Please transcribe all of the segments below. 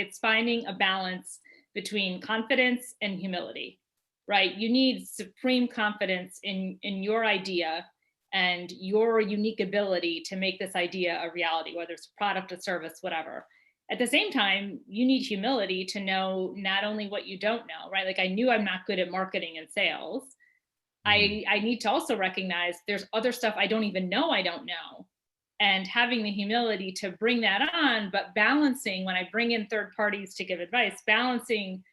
it's finding a balance between confidence and humility, right? You need supreme confidence in your idea and your unique ability to make this idea a reality, whether it's a product, a service, whatever. At the same time, you need humility to know not only what you don't know, right? Like I knew I'm not good at marketing and sales. I need to also recognize there's other stuff I don't even know I don't know. And having the humility to bring that on, but balancing when I bring in third parties to give advice, balancing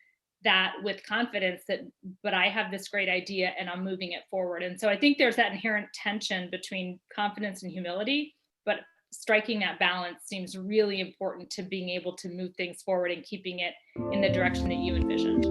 that with confidence that, but I have this great idea and I'm moving it forward. And so I think there's that inherent tension between confidence and humility, but striking that balance seems really important to being able to move things forward and keeping it in the direction that you envisioned.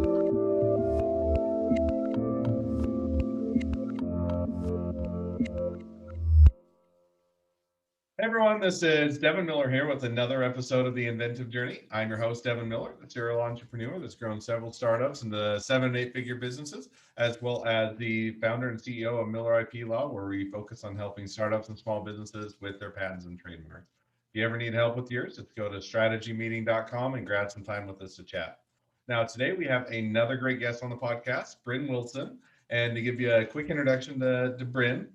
Hey everyone, this is Devin Miller here with another episode of the Inventive Journey. I'm your host, Devin Miller, the serial entrepreneur that's grown several startups into 7- and 8-figure businesses, as well as the founder and CEO of Miller IP Law, where we focus on helping startups and small businesses with their patents and trademarks. If you ever need help with yours, just go to strategymeeting.com and grab some time with us to chat. Now, today we have another great guest on the podcast, Bryn Wilson. And to give you a quick introduction to Bryn,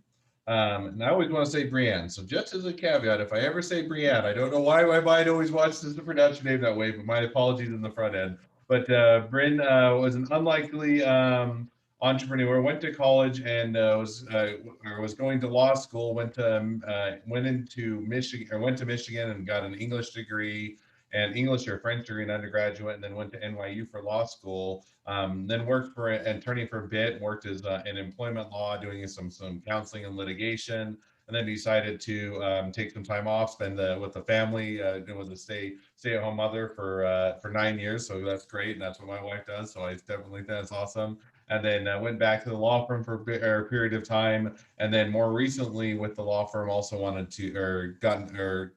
and I always want to say Brienne. So just as a caveat, if I ever say Brienne, I don't know why my mind always watches the production name that way, but my apologies in the front end. But Bryn was an unlikely entrepreneur, went to college and was going to law school, went to Michigan and got an English degree and English or French degree in undergraduate, and then went to NYU for law school. Then worked for an attorney for a bit, worked as in employment law, doing some counseling and litigation, and then decided to take some time off, spend with the family. Was a stay-at-home mother for 9 years, so that's great, and that's what my wife does. So I definitely think that's awesome. And then went back to the law firm for a period of time, and then more recently with the law firm also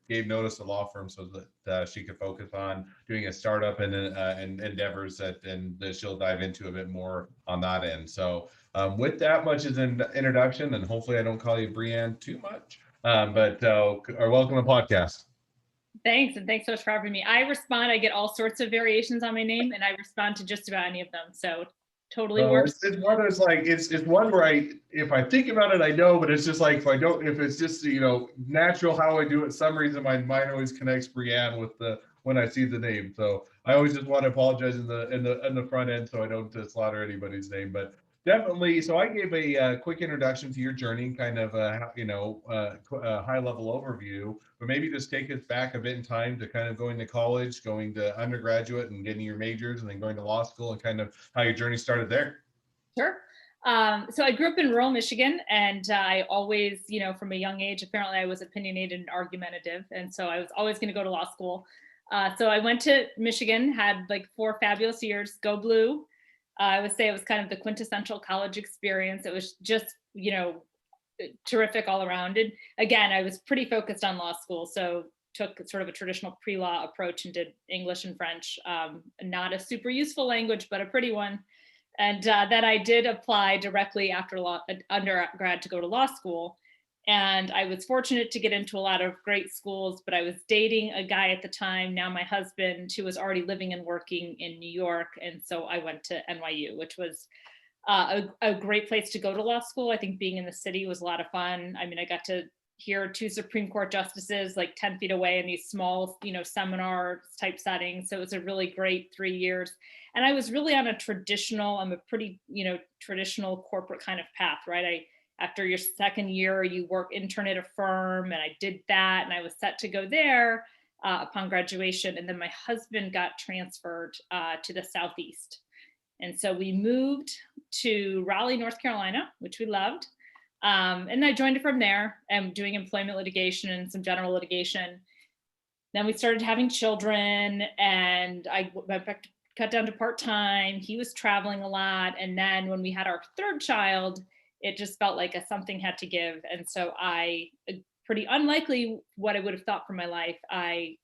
gave notice to law firm so that she could focus on doing a startup and endeavors that she'll dive into a bit more on that end. So with that much as an introduction, and hopefully I don't call you Brienne too much, but welcome to the podcast. Thanks, and thanks so much for having me. I get all sorts of variations on my name, and I respond to just about any of them. So totally works. It's one that's like it's one where if I think about it, I know, but it's just like if it's just natural how I do it, some reason my mind always connects Brienne with when I see the name. So I always just want to apologize in the front end so I don't slaughter anybody's name, but definitely. So I gave a quick introduction to your journey, kind of a high level overview, but maybe just take us back a bit in time to kind of going to college, going to undergraduate and getting your majors, and then going to law school, and kind of how your journey started there. Sure. So I grew up in rural Michigan, and I always, from a young age, apparently I was opinionated and argumentative. And so I was always going to go to law school. So I went to Michigan, had like 4 fabulous years, go blue. I would say it was kind of the quintessential college experience. It was just, terrific all around. And again, I was pretty focused on law school. So took sort of a traditional pre-law approach and did English and French, not a super useful language, but a pretty one. And then I did apply directly after undergrad to go to law school. And I was fortunate to get into a lot of great schools, but I was dating a guy at the time, now my husband, who was already living and working in New York. And so I went to NYU, which was a great place to go to law school. I think being in the city was a lot of fun. I mean, I got to hear 2 Supreme Court justices like 10 feet away in these small, seminar type settings. So it was a really great 3 years. And I was really on I'm a pretty, traditional corporate kind of path, right? After your second year, you intern at a firm, and I did that, and I was set to go there upon graduation. And then my husband got transferred to the Southeast. And so we moved to Raleigh, North Carolina, which we loved. And I joined a firm there and doing employment litigation and some general litigation. Then we started having children, and I went back to cut down to part-time. He was traveling a lot. And then when we had our 3rd child, it just felt like something had to give. And so pretty unlikely what I would have thought for my life, I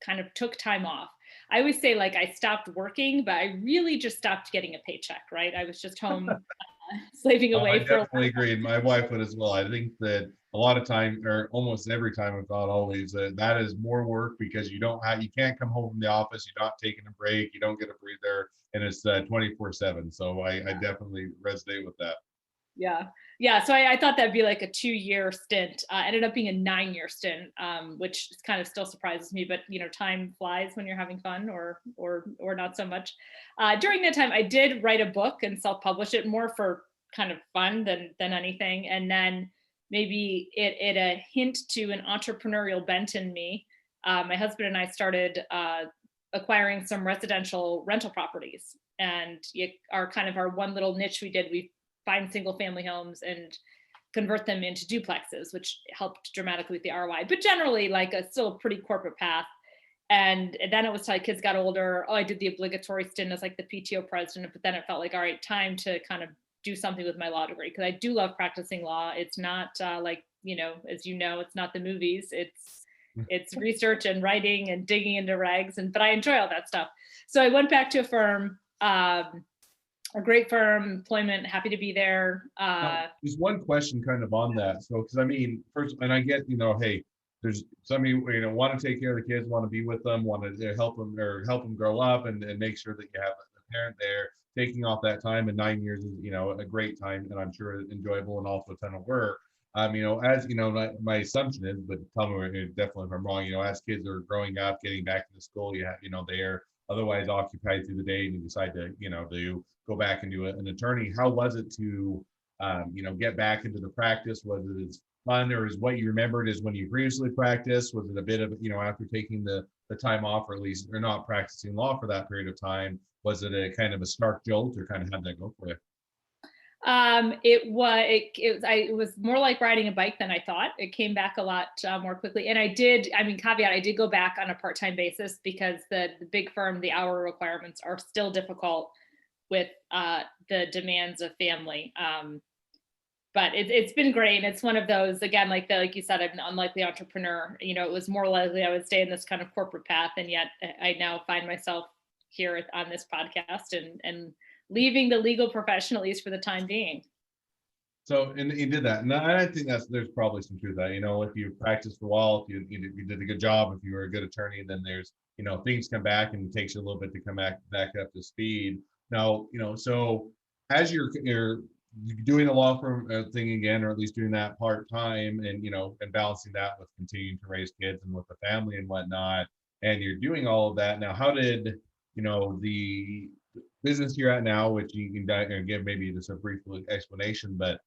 kind of took time off. I always say I stopped working, but I really just stopped getting a paycheck, right? I was just home slaving I away for a definitely agree, and my wife would as well. I think that a lot of time, or almost every time, if not always, that is more work because you can't come home from the office, you're not taking a break, you don't get a breather, and it's 24/7. So I definitely resonate with that. yeah. Yeah. So I thought that'd be like a 2-year stint. Ended up being a 9-year stint, which kind of still surprises me. But time flies when you're having fun, or not so much. During that time, I did write a book and self-publish it more for kind of fun than anything. And then maybe it a hint to an entrepreneurial bent in me. My husband and I started acquiring some residential rental properties, and our kind of our one little niche we did. We find single family homes and convert them into duplexes, which helped dramatically with the ROI, but generally like still a pretty corporate path. And then it was till kids got older. Oh, I did the obligatory stint as like the PTO president, but then it felt like, all right, time to kind of do something with my law degree. Cause I do love practicing law. It's not like, as it's not the movies. It's research and writing and digging into regs. But I enjoy all that stuff. So I went back to a firm, a great firm, employment, happy to be there. Just one question kind of on that. So, because I mean, first, and I get, hey, there's some of you, want to take care of the kids, want to be with them, want to help them or help them grow up and make sure that you have a parent there. Taking off that time, and 9 years is, a great time, and I'm sure enjoyable and also a ton of work. As my assumption is, but tell me definitely if I'm wrong. As kids are growing up, getting back into school, you have, they're otherwise occupied through the day, and you decide to, to go back and do an attorney. How was it to, get back into the practice? Was it as fun, or is what you remembered is when you previously practiced? Was it a bit of, after taking the time off, or at least or not practicing law for that period of time? Was it a kind of a stark jolt, or kind of how'd that go for you? It was more like riding a bike than I thought. It came back a lot more quickly. And caveat, I did go back on a part-time basis because the big firm, the hour requirements are still difficult with the demands of family. But it's been great. And it's one of those, again, like you said, I'm an unlikely entrepreneur. It was more likely I would stay in this kind of corporate path. And yet I now find myself here on this podcast and leaving the legal profession, at least for the time being. So, and you did that. And I think there's probably some truth to that. If you practiced for a while, if you did a good job, if you were a good attorney, then there's, things come back and it takes you a little bit to come back up to speed. Now, so as you're doing the law firm thing again, or at least doing that part time, and and balancing that with continuing to raise kids and with the family and whatnot, and you're doing all of that. Now, how did the business you're at now, which you can give maybe just a brief explanation, but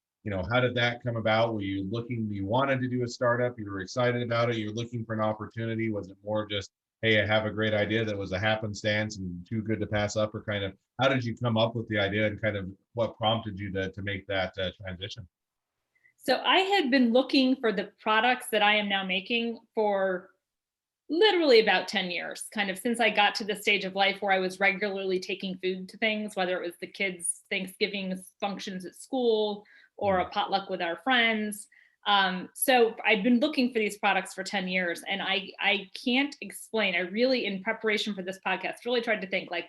how did that come about? Were you you wanted to do a startup, you were excited about it, you're looking for an opportunity? Was it more just, hey, I have a great idea that was a happenstance and too good to pass up? Or kind of how did you come up with the idea, and kind of what prompted you to make that transition? So I had been looking for the products that I am now making for literally about 10 years, kind of since I got to the stage of life where I was regularly taking food to things, whether it was the kids' Thanksgiving functions at school or a potluck with our friends. So I'd been looking for these products for 10 years, and I can't explain. I really, in preparation for this podcast, really tried to think like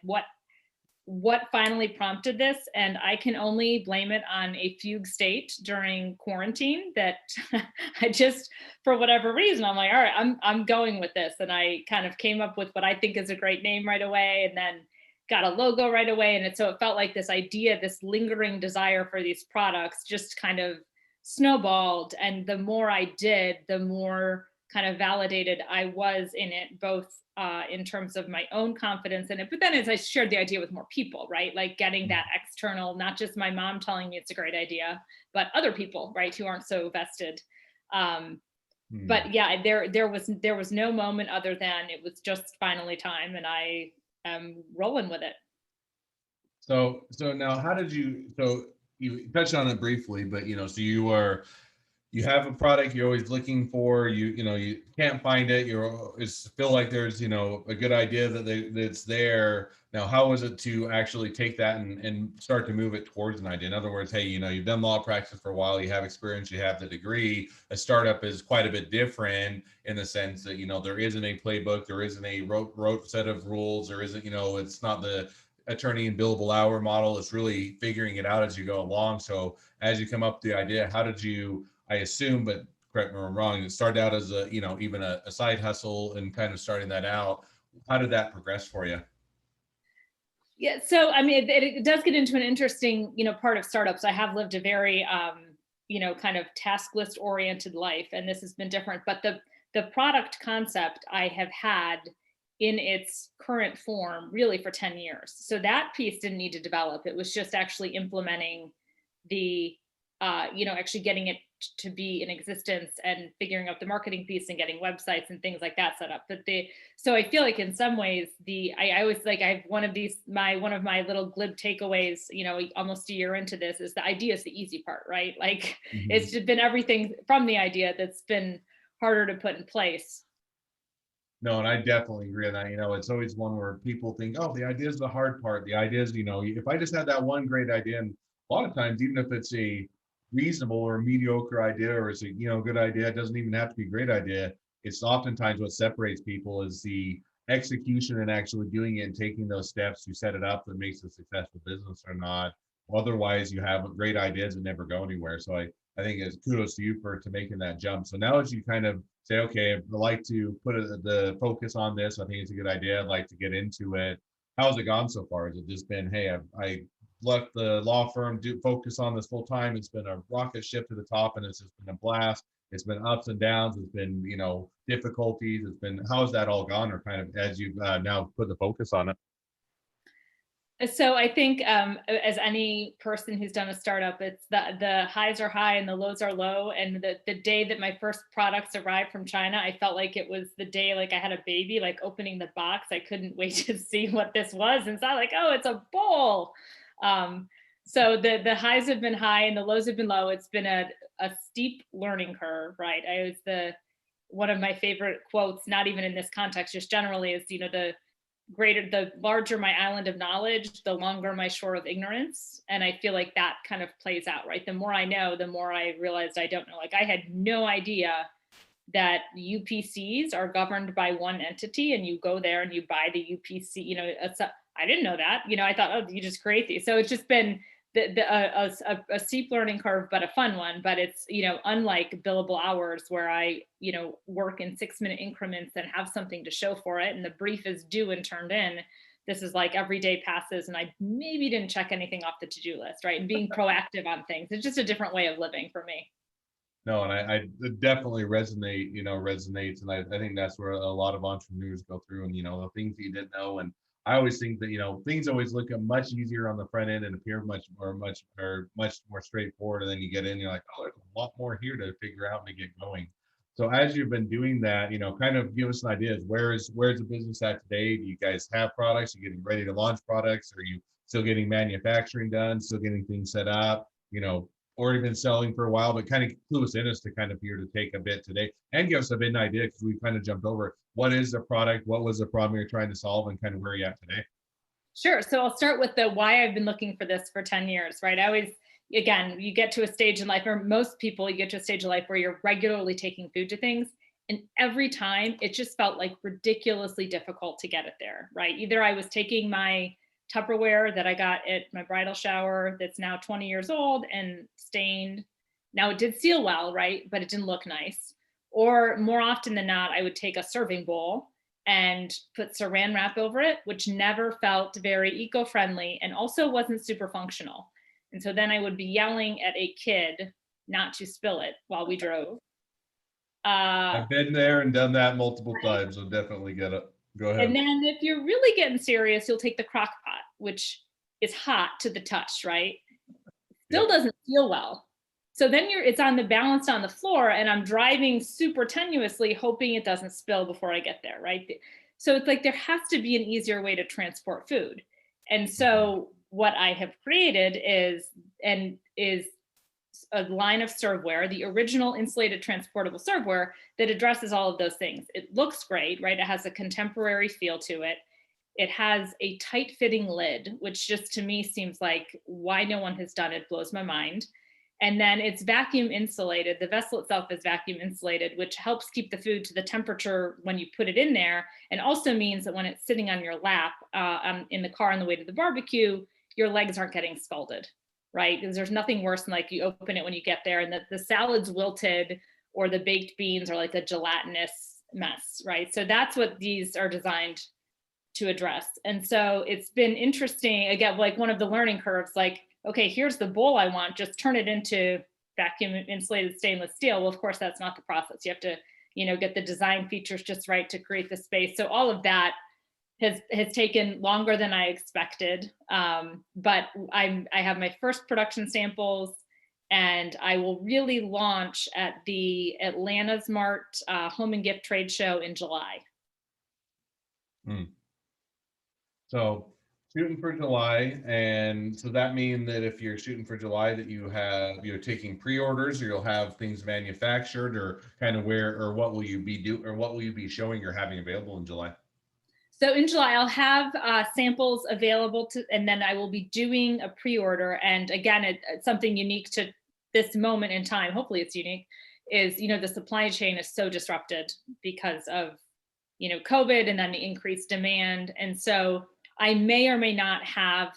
what finally prompted this, and I can only blame it on a fugue state during quarantine that I just, for whatever reason, I'm like, all right, I'm going with this. And I kind of came up with what I think is a great name right away, and then got a logo right away. And so it felt like this idea, this lingering desire for these products just kind of snowballed. And the more I did, the more kind of validated I was in it, both in terms of my own confidence in it, but then as I shared the idea with more people, right? Like getting that external, not just my mom telling me it's a great idea, but other people, right, who aren't so vested. But yeah, there was no moment other than it was just finally time, and I am rolling with it. So now how did you, so you touched on it briefly, but so you have a product you're always looking for, you can't find it, it's feel like there's a good idea that's there. Now, how was it to actually take that and start to move it towards an idea? In other words, hey, you've done law practice for a while, you have experience, you have the degree. A startup is quite a bit different in the sense that there isn't a playbook, there isn't a rote set of rules, there isn't, it's not attorney and billable hour model. It's really figuring it out as you go along. So as you come up with the idea, how did you, I assume, but correct me if I'm wrong, it started out as a, even a side hustle and kind of starting that out. How did that progress for you? Yeah, so I mean, it does get into an interesting, part of startups. I have lived a very, kind of task list oriented life, and this has been different. But the product concept I have had in its current form really for 10 years. So that piece didn't need to develop. It was just actually implementing the, actually getting it to be in existence and figuring out the marketing piece and getting websites and things like that set up. So I feel like in some ways I always like, I have one of my little glib takeaways, almost a year into this, is the idea is the easy part, right? Like Mhm. it's just been everything from the idea that's been harder to put in place. No, and I definitely agree on that. It's always one where people think, oh, the idea is the hard part. The idea is, if I just had that one great idea, and a lot of times, even if it's a reasonable or mediocre idea, or it's a, good idea, it doesn't even have to be a great idea. It's oftentimes what separates people is the execution and actually doing it and taking those steps to set it up that makes a successful business or not. Otherwise, you have great ideas that never go anywhere. So I think it's kudos to you for making that jump. So now as you kind of say, okay, I'd like to put the focus on this. I think it's a good idea. I'd like to get into it. How's it gone so far? Has it just been, hey, I left the law firm, do focus on this full time. It's been a rocket ship to the top, and it's just been a blast. It's been ups and downs. It's been, difficulties. It's been, how's that all gone? Or kind of as you've now put the focus on it? So I think, as any person who's done a startup, it's the highs are high and the lows are low. And the day that my first products arrived from China, I felt like it was the day like I had a baby, like opening the box. I couldn't wait to see what this was, and it's not like, oh, it's a bowl. Um, so the highs have been high and the lows have been low. It's been a steep learning curve, right? I was the One of my favorite quotes, not even in this context, just generally, is the larger my island of knowledge, the longer my shore of ignorance. And I feel like that kind of plays out, right? The more I know, the more I realized I don't know. Like I had no idea that UPCs are governed by one entity and you go there and you buy the UPC, I didn't know that, I thought, oh, you just create these. So it's just been a steep learning curve, but a fun one. But it's, unlike billable hours where I, work in 6-minute increments and have something to show for it. And the brief is due and turned in. This is like every day passes and I maybe didn't check anything off the to-do list, right? And being proactive on things. It's just a different way of living for me. No, and I definitely resonates. And I think that's where a lot of entrepreneurs go through, and, the things that you didn't know. And I always think that, things always look much easier on the front end and appear much more straightforward. And then you get in, you're like, oh, there's a lot more here to figure out and to get going. So as you've been doing that, kind of give us an idea. Where's the business at today? Do you guys have products? Are you getting ready to launch products? Are you still getting manufacturing done? Still getting things set up? Already been selling for a while, but kind of clue us in as to kind of here to take a bit today and give us a bit of an idea, because we kind of jumped over what is the product, what was the problem you're trying to solve, and kind of where you're at today. Sure. So I'll start with the why I've been looking for this for 10 years, right? I always, again, you get to a stage in life, or most people, you get to a stage of life where you're regularly taking food to things. And every time it just felt like ridiculously difficult to get it there, right? Either I was taking my Tupperware that I got at my bridal shower that's now 20 years old and stained. Now it did seal well, right? But it didn't look nice. Or more often than not, I would take a serving bowl and put saran wrap over it, which never felt very eco-friendly and also wasn't super functional. And so then I would be yelling at a kid not to spill it while we drove. I've been there and done that multiple times, so definitely get it. Go And ahead. then if you're really getting serious, you'll take the crock pot, which is hot to the touch, right? Still Yep. doesn't feel well. So then it's on the balanced on the floor and I'm driving super tenuously, hoping it doesn't spill before I get there, right? So it's like there has to be an easier way to transport food. And Mhm. so what I have created is a line of serveware, the original insulated transportable serveware that addresses all of those things. It looks great, right? It has a contemporary feel to it. It has a tight fitting lid, which just to me seems like why no one has done it blows my mind. And then it's vacuum insulated. The vessel itself is vacuum insulated, which helps keep the food to the temperature when you put it in there. And also means that when it's sitting on your lap in the car on the way to the barbecue, your legs aren't getting scalded, right? Because there's nothing worse than like you open it when you get there and the salad's wilted or the baked beans are like a gelatinous mess, right? So that's what these are designed to address. And so it's been interesting, again, like one of the learning curves, like, okay, here's the bowl I want, just turn it into vacuum insulated stainless steel. Well, of course, that's not the process. You have to, get the design features just right to create the space. So all of that has taken longer than I expected. But I have my first production samples and I will really launch at the Atlanta's Mart Home and Gift Trade Show in July. Mm. So shooting for July, and so that mean that if you're shooting for July, that you're taking pre-orders, or you'll have things manufactured, or kind of what will you be showing or having available in July? So in July, I'll have samples available and then I will be doing a pre-order. And again, it's something unique to this moment in time. Hopefully it's unique, is, the supply chain is so disrupted because of, COVID and then the increased demand. And so I may or may not have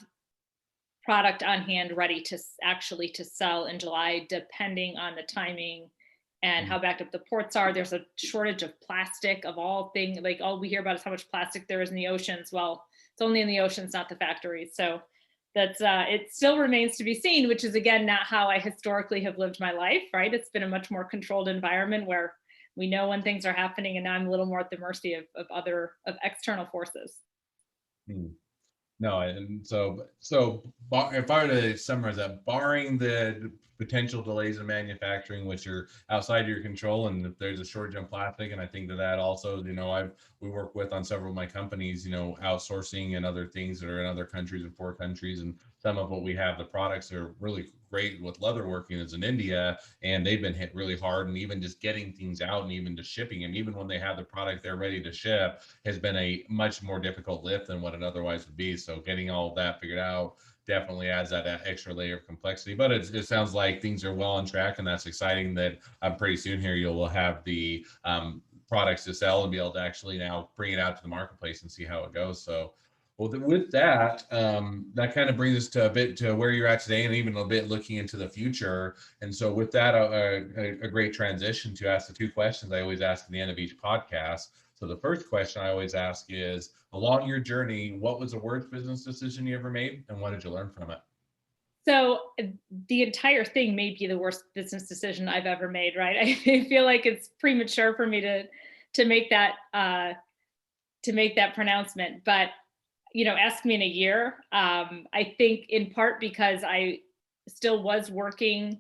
product on hand ready to sell in July, depending on the timing and how backed up the ports are. There's a shortage of plastic of all things. Like all we hear about is how much plastic there is in the oceans. Well, it's only in the oceans, not the factories. So that's it still remains to be seen, which is again not how I historically have lived my life, right? It's been a much more controlled environment where we know when things are happening, and now I'm a little more at the mercy of external forces. No, and if I were to summarize that, barring the potential delays in manufacturing, which are outside your control, and if there's a shortage on plastic, and I think that also, we work with on several of my companies, outsourcing and other things that are in other countries and foreign countries, and some of what we have, the products are really great with leatherworking is in India, and they've been hit really hard, and even just getting things out and even just shipping them, even when they have the product they're ready to ship, has been a much more difficult lift than what it otherwise would be. So getting all of that figured out definitely adds that extra layer of complexity. But it sounds like things are well on track, and that's exciting that pretty soon here you'll have the products to sell and be able to actually now bring it out to the marketplace and see how it goes. So well, with that, that kind of brings us to a bit to where you're at today, and even a bit looking into the future. And so with that, a great transition to ask the two questions I always ask at the end of each podcast. So the first question I always ask is, along your journey, what was the worst business decision you ever made, and what did you learn from it? So the entire thing may be the worst business decision I've ever made, right? I feel like it's premature for me to make that pronouncement, but ask me in a year. I think in part because I still was working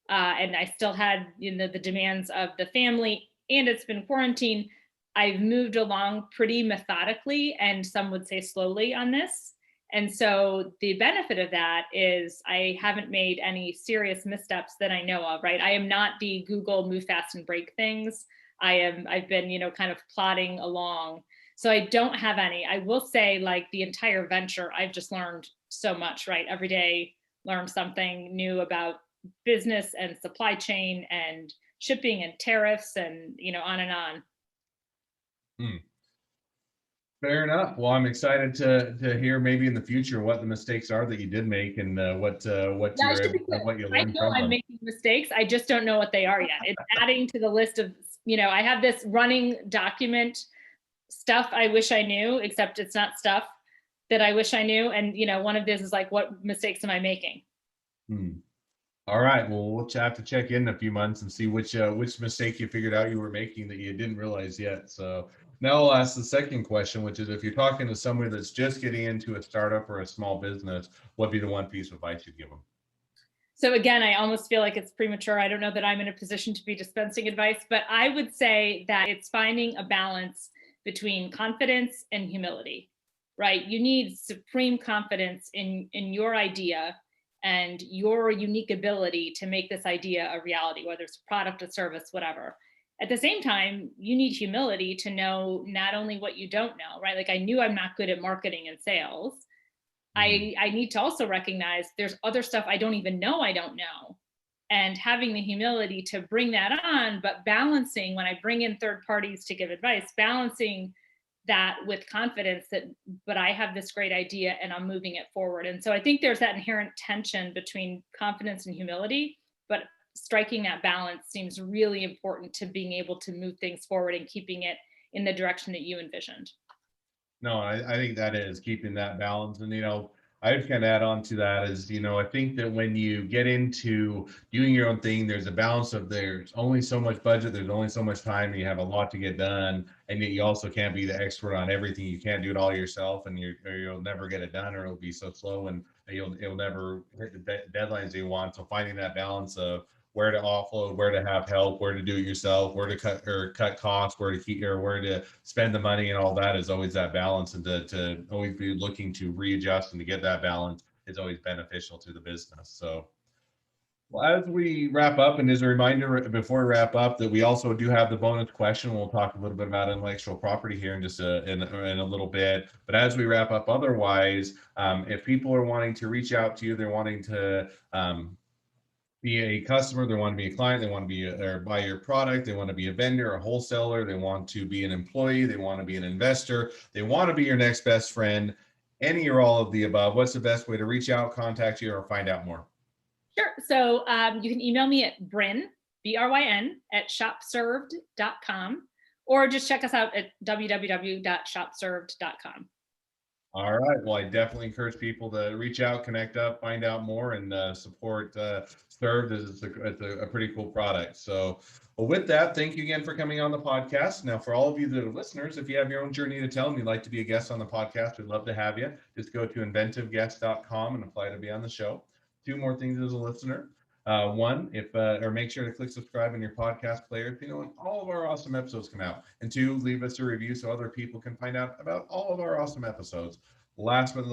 and I still had, the demands of the family, and it's been quarantine. I've moved along pretty methodically, and some would say slowly, on this. And so the benefit of that is I haven't made any serious missteps that I know of, right? I am not the Google move fast and break things. I've been, kind of plodding along. So I don't have any. I will say, like, the entire venture, I've just learned so much, right? Every day, learn something new about business and supply chain and shipping and tariffs and, on and on. Fair enough. Well, I'm excited to hear maybe in the future what the mistakes are that you did make, and what you I learned know from I'm them. making mistakes. I just don't know what they are yet. It's adding to the list of, I have this running document, stuff I wish I knew, except it's not stuff that I wish I knew. And, one of this is like, what mistakes am I making? All right. Well, we'll have to check in a few months and see which mistake you figured out you were making that you didn't realize yet. So now I'll ask the second question, which is, if you're talking to somebody that's just getting into a startup or a small business, what'd be the one piece of advice you'd give them? So again, I almost feel like it's premature. I don't know that I'm in a position to be dispensing advice, but I would say that it's finding a balance between confidence and humility, right? You need supreme confidence in your idea and your unique ability to make this idea a reality, whether it's a product, a service, whatever. At the same time, you need humility to know not only what you don't know, right? Like, I knew I'm not good at marketing and sales. I need to also recognize there's other stuff I don't even know I don't know. and having the humility to bring that on, but balancing when I bring in third parties to give advice, balancing that with confidence that, but I have this great idea and I'm moving it forward. And so I think there's that inherent tension between confidence and humility, but striking that balance seems really important to being able to move things forward and keeping it in the direction that you envisioned. No, I think that is keeping that balance. And, I just kind of add on to that is, I think that when you get into doing your own thing, there's a balance of there's only so much budget, there's only so much time, and you have a lot to get done. And yet you also can't be the expert on everything. You can't do it all yourself, and you'll never get it done, or it'll be so slow, and you'll never hit the deadlines you want. So finding that balance of where to offload, where to have help, where to do it yourself, where to cut costs, where to keep or where to spend the money, and all that is always that balance. And to always be looking to readjust and to get that balance is always beneficial to the business. So, well, as we wrap up, and as a reminder before we wrap up, that we also do have the bonus question. We'll talk a little bit about intellectual property here in just in a little bit. But as we wrap up, otherwise, if people are wanting to reach out to you, they're wanting to be a customer, they want to be a client, they want to be or buy your product, they want to be a vendor, a wholesaler, they want to be an employee, they want to be an investor, they want to be your next best friend, any or all of the above, what's the best way to reach out, contact you, or find out more? Sure. So you can email me at Bryn, BRYN, at shopserved.com, or just check us out at www.shopserved.com. All right. Well, I definitely encourage people to reach out, connect up, find out more, and support Served. It's a pretty cool product. So, well, with that, thank you again for coming on the podcast. Now, for all of you that are listeners, if you have your own journey to tell and you'd like to be a guest on the podcast, we'd love to have you. Just go to inventiveguest.com and apply to be on the show. Two more things as a listener. One, or make sure to click subscribe in your podcast player so you know when all of our awesome episodes come out. And two, leave us a review so other people can find out about all of our awesome episodes. Last but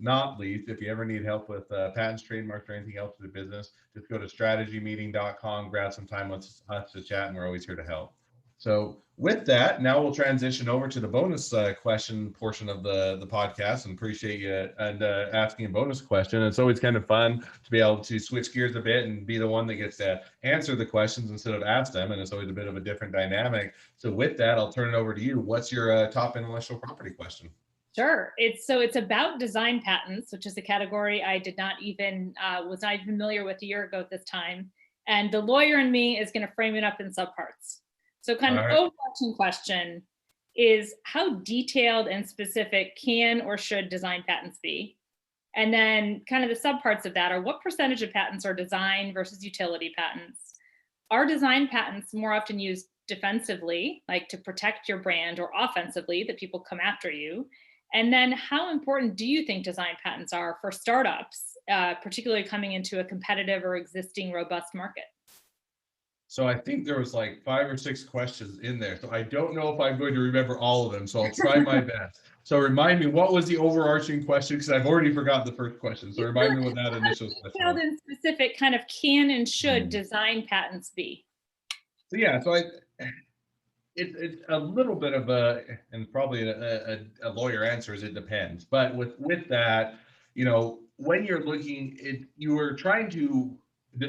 not least, if you ever need help with patents, trademarks, or anything else for the business, just go to strategymeeting.com, grab some time with us to chat, and we're always here to help. So with that, now we'll transition over to the bonus question portion of the podcast, and appreciate you and asking a bonus question. It's always kind of fun to be able to switch gears a bit and be the one that gets to answer the questions instead of ask them, and it's always a bit of a different dynamic. So with that, I'll turn it over to you. What's your top intellectual property question? Sure. It's about design patents, which is a category I did not even was not even familiar with a year ago at this time. And the lawyer in me is going to frame it up in subparts. So kind of overarching question is, how detailed and specific can or should design patents be? And then kind of the subparts of that are, what percentage of patents are design versus utility patents? Are design patents more often used defensively, like to protect your brand, or offensively, that people come after you? And then how important do you think design patents are for startups, particularly coming into a competitive or existing robust market? So I think there was like 5 or 6 questions in there. So I don't know if I'm going to remember all of them. So I'll try my best. So remind me, what was the overarching question? Because I've already forgotten the first question. So remind me what that initial question was. And specific, kind of can and should design patents be? So yeah, so it's a little bit of and probably a lawyer answer is it depends. But with that, when you're looking, you are trying to.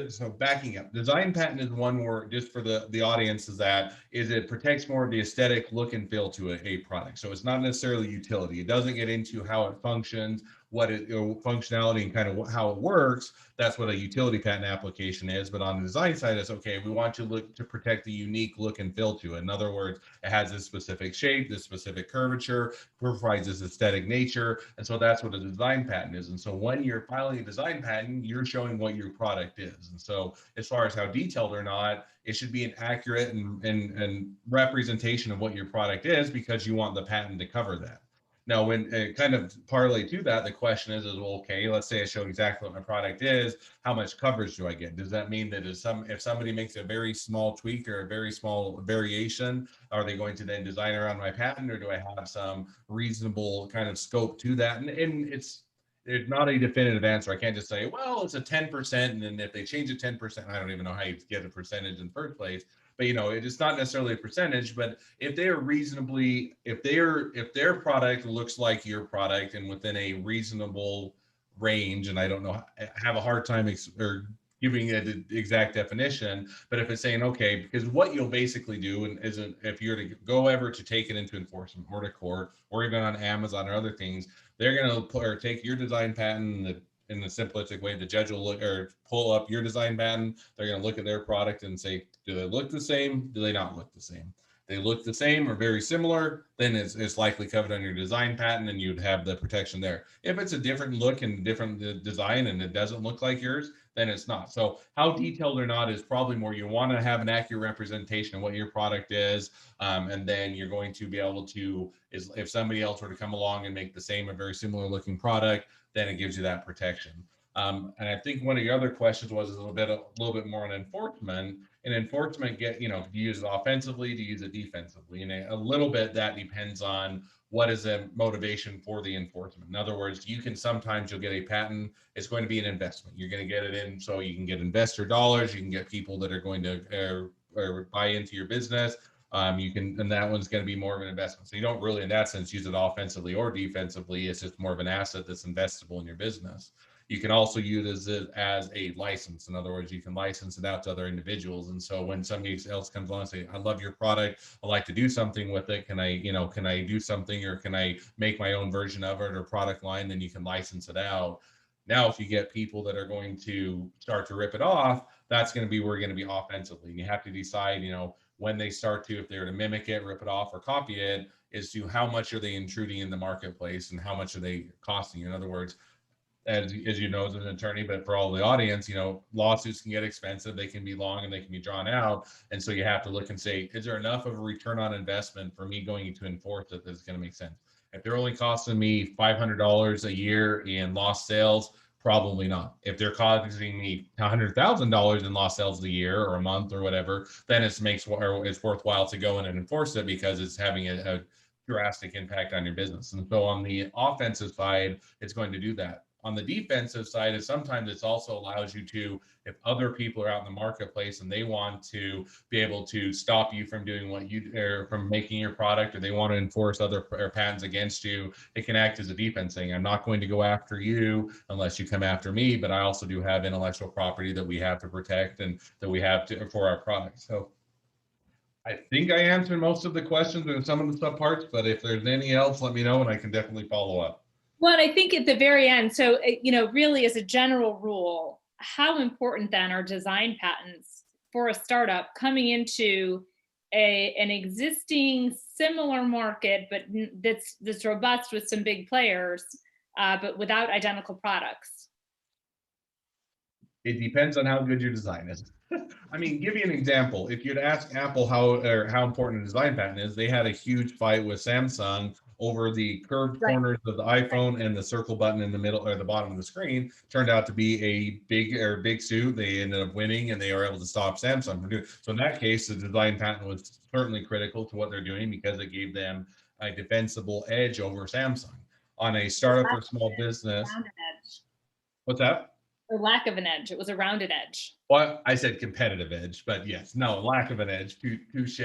So backing up, design patent is one where, just for the audience, it protects more of the aesthetic look and feel to a product. So it's not necessarily utility. It doesn't get into how it functions, functionality, and kind of how it works. That's what a utility patent application is. But on the design side, it's okay, we want to protect the unique look and feel to it. In other words, it has this specific shape, this specific curvature, provides this aesthetic nature. And so that's what a design patent is. And so when you're filing a design patent, you're showing what your product is. And so as far as how detailed or not, it should be an accurate and representation of what your product is, because you want the patent to cover that. Now, when kind of parlay to that, the question is, well, okay, let's say I show exactly what my product is, how much coverage do I get? Does that mean that if somebody makes a very small tweak or a very small variation, are they going to then design around my patent, or do I have some reasonable kind of scope to that? And it's not a definitive answer. I can't just say, well, it's a 10%, and then if they change it 10%, I don't even know how you get a percentage in the first place. But it's not necessarily a percentage. But if they are reasonably, if their product looks like your product and within a reasonable range, and I don't know, have a hard time giving it an exact definition. But if it's saying, okay, because what you'll basically do, and isn't, if you're to go ever to take it into enforcement or to court or even on Amazon or other things, they're going to put or take your design patent in the simplistic way. The judge will look or pull up your design patent. They're going to look at their product and say, do they look the same? Do they not look the same? They look the same or very similar, then it's likely covered on your design patent and you'd have the protection there. If it's a different look and different design and it doesn't look like yours, then it's not. So how detailed or not is probably more, you want to have an accurate representation of what your product is. And then you're going to be able to, is if somebody else were to come along and make the same or very similar looking product, then it gives you that protection. And I think one of your other questions was a little bit more on enforcement. And enforcement, do you use it offensively, do you use it defensively? And a little bit that depends on what is the motivation for the enforcement. In other words, you'll get a patent. It's going to be an investment. You're going to get it in so you can get investor dollars. You can get people that are going to or buy into your business. And that one's going to be more of an investment. So you don't really, in that sense, use it offensively or defensively. It's just more of an asset that's investable in your business. You can also use it as a license. In other words, you can license it out to other individuals. And so when somebody else comes along and say, I love your product, I'd like to do something with it. Can I do something, or can I make my own version of it or product line? Then you can license it out. Now, if you get people that are going to start to rip it off, that's going to be where you're going to be offensively. And you have to decide, when they start to, if they're to mimic it, rip it off, or copy it, is to how much are they intruding in the marketplace and how much are they costing you? In other words, as you know, as an attorney, but for all the audience, lawsuits can get expensive, they can be long and they can be drawn out. And so you have to look and say, is there enough of a return on investment for me going to enforce it that's going to make sense? If they're only costing me $500 a year in lost sales, probably not. If they're costing me $100,000 in lost sales a year or a month or whatever, then it's worthwhile to go in and enforce it because it's having a drastic impact on your business. And so on the offensive side, it's going to do that. On the defensive side, is sometimes it also allows you to, if other people are out in the marketplace and they want to be able to stop you from doing from making your product, or they want to enforce other patents against you, it can act as a defense, saying, I'm not going to go after you unless you come after me, but I also do have intellectual property that we have to protect and that we have to for our product. So I think I answered most of the questions and some of the subparts, but if there's any else, let me know and I can definitely follow up. Well, I think at the very end, so, really as a general rule, how important then are design patents for a startup coming into an existing similar market, but that's robust with some big players, but without identical products? It depends on how good your design is. I mean, give you an example. If you'd ask Apple how important a design patent is, they had a huge fight with Samsung over the curved corners of the iPhone and the circle button in the middle or the bottom of the screen. Turned out to be a big suit. They ended up winning and they were able to stop Samsung from doing it. So in that case, the design patent was certainly critical to what they're doing because it gave them a defensible edge over Samsung. On a startup or small business. What's that? Or lack of an edge. It was a rounded edge. Well, I said competitive edge, but yes, no, lack of an edge, touche.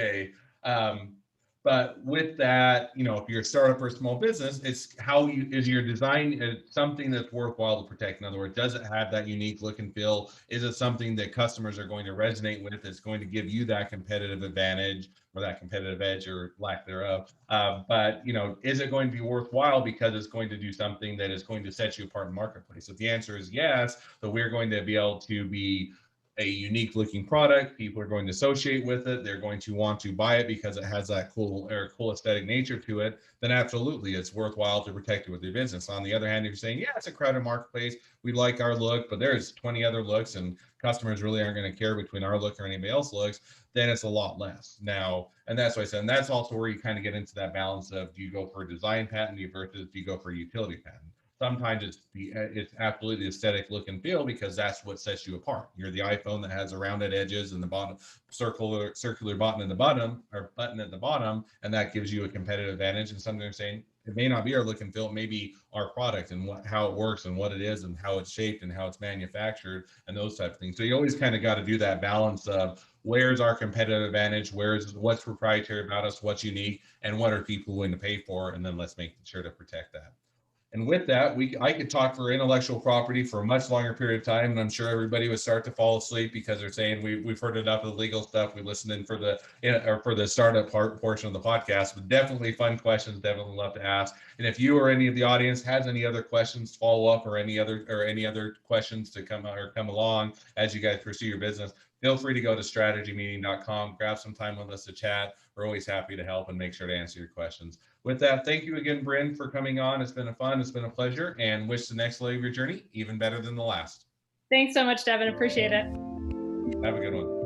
But with that, if you're a startup or a small business, it's is your design something that's worthwhile to protect? In other words, does it have that unique look and feel? Is it something that customers are going to resonate with? That's going to give you that competitive advantage or that competitive edge or lack thereof? But is it going to be worthwhile because it's going to do something that is going to set you apart in the marketplace? If the answer is yes, then we're going to be able to be a unique looking product. People are going to associate with it. They're going to want to buy it because it has that cool aesthetic nature to it. Then absolutely, it's worthwhile to protect it with your business. On the other hand, if you're saying, yeah, it's a crowded marketplace, we like our look, but there's 20 other looks and customers really aren't going to care between our look or anybody else's looks, then it's a lot less. Now, and that's what I said, and that's also where you kind of get into that balance of, do you go for a design patent versus do you go for a utility patent? Sometimes it's absolutely the aesthetic look and feel because that's what sets you apart. You're the iPhone that has the rounded edges and the bottom circular button at the bottom, and that gives you a competitive advantage. And some are saying it may not be our look and feel, it may be our product and how it works and what it is and how it's shaped and how it's manufactured and those type of things. So you always kind of got to do that balance of where's our competitive advantage, what's proprietary about us, what's unique, and what are people willing to pay for, and then let's make sure to protect that. And with that, I could talk for intellectual property for a much longer period of time, and I'm sure everybody would start to fall asleep because they're saying we've heard enough of the legal stuff. We listened in for the startup portion of the podcast, but definitely fun questions. Definitely love to ask. And if you or any of the audience has any other questions, follow up, or any other questions to come along as you guys pursue your business, feel free to go to strategymeeting.com, grab some time with us to chat. We're always happy to help and make sure to answer your questions. With that, thank you again, Bryn, for coming on. It's been a pleasure, and wish the next leg of your journey even better than the last. Thanks so much, Devin. Appreciate it. Have a good one.